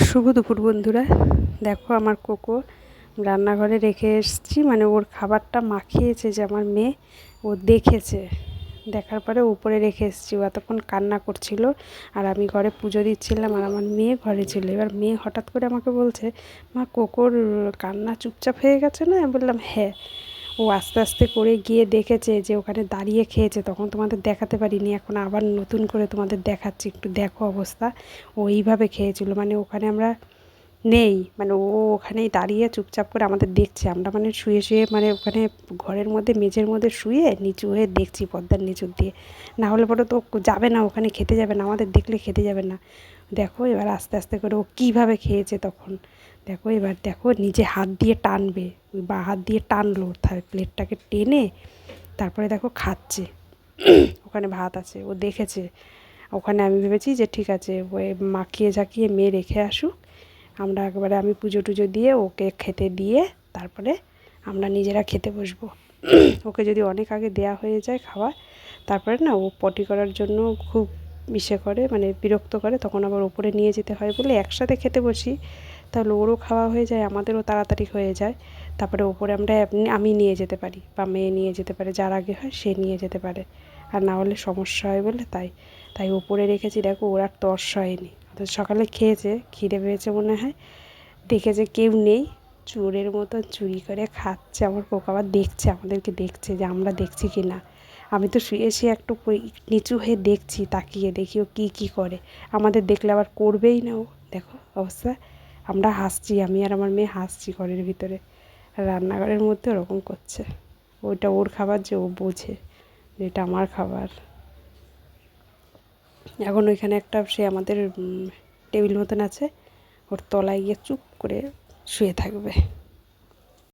শুভ দুপুর বন্ধুরা। দেখো আমার কোকো রান্নাঘরে রেখে এসেছি, মানে ওর খাবারটা মাখিয়েছে যে আমার মেয়ে, ও দেখেছে, দেখার পরে উপরে রেখে এসেছি। ও এতক্ষণ কান্না করছিল আর আমি ঘরে পুজো দিচ্ছিলাম আর আমার মেয়ে ঘরে ছিল। এবার মেয়ে হঠাৎ করে আমাকে বলছে, মা কোকোর কান্না চুপচাপ হয়ে গেছে না? আমি বললাম হ্যাঁ। ও আস্তে আস্তে করে গিয়ে দেখেছে যে ওখানে দাঁড়িয়ে খেয়েছে, তখন তোমাদের দেখাতে পারিনি, এখন আবার নতুন করে তোমাদের দেখাচ্ছি, একটু দেখো অবস্থা। ও এইভাবে খেয়েছিল, মানে ওখানে আমরা নেই, মানে ও ওখানেই দাঁড়িয়ে চুপচাপ করে আমাদের দেখছে। আমরা মানে শুয়ে শুয়ে, মানে ওখানে ঘরের মধ্যে মেঝের মধ্যে শুয়ে নিচু হয়ে দেখছি পর্দার নিচু দিয়ে, না হলে পরে তো যাবে না, ওখানে খেতে যাবে না, আমাদের দেখলে খেতে যাবে না। দেখো এবার আস্তে আস্তে করে ও কীভাবে খেয়েছে তখন। দেখো এবার দেখো নিজে হাত দিয়ে টানবে, বা হাত দিয়ে টানলো প্লেটটাকে টেনে, তারপরে দেখো খাচ্ছে। ওখানে ভাত আছে, ও দেখেছে ওখানে। আমি ভেবেছি যে ঠিক আছে, ওই মাখিয়ে ঝাঁকিয়ে মেয়ে রেখে আসুক, আমরা একবারে আমি পুজো টুজো দিয়ে ওকে খেতে দিয়ে তারপরে আমরা নিজেরা খেতে বসবো। ওকে যদি অনেক আগে দেয়া হয়ে যায় খাওয়া, তারপরে না ও পটি করার জন্য খুব করে, মানে বিরক্ত করে, তখন আবার ওপরে নিয়ে যেতে হয় বলে একসাথে খেতে বসি, তাহলে ওরও খাওয়া হয়ে যায়, আমাদেরও তাড়াতাড়ি হয়ে যায়। তারপরে ওপরে আমরা আমি নিয়ে যেতে পারি বা মেয়ে নিয়ে যেতে পারে, যার আগে হয় সে নিয়ে যেতে পারে, আর না হলে সমস্যা হয় বলে তাই তাই ওপরে রেখেছি। দেখো ওর আর তর্স হয়নি, অর্থাৎ সকালে খেয়েছে, খিদে পেয়েছে মনে হয়, দেখেছে কেউ নেই, চোরের মতো চুরি করে খাচ্ছে। আমার কোক আবার দেখছে, আমাদেরকে দেখছে যে আমরা দেখছি কি না। আমি তো শুয়ে শুয়ে একটু নিচু হয়ে দেখছি, তাকিয়ে দেখি ও কী করে। আমাদের দেখলে আবার করবেই না ও। দেখো অবস্থা। আমরা হাসছি, আমি আর আমার মেয়ে হাসছি ঘরের ভিতরে, আর রান্নাঘরের মধ্যে ওরকম করছে। ওইটা ওর খাবার যে ও বোঝে যে এটা আমার খাবার। এখন ওইখানে একটা সে আমাদের টেবিল মতন আছে, ওর তলায় গিয়ে চুপ করে শুয়ে থাকবে।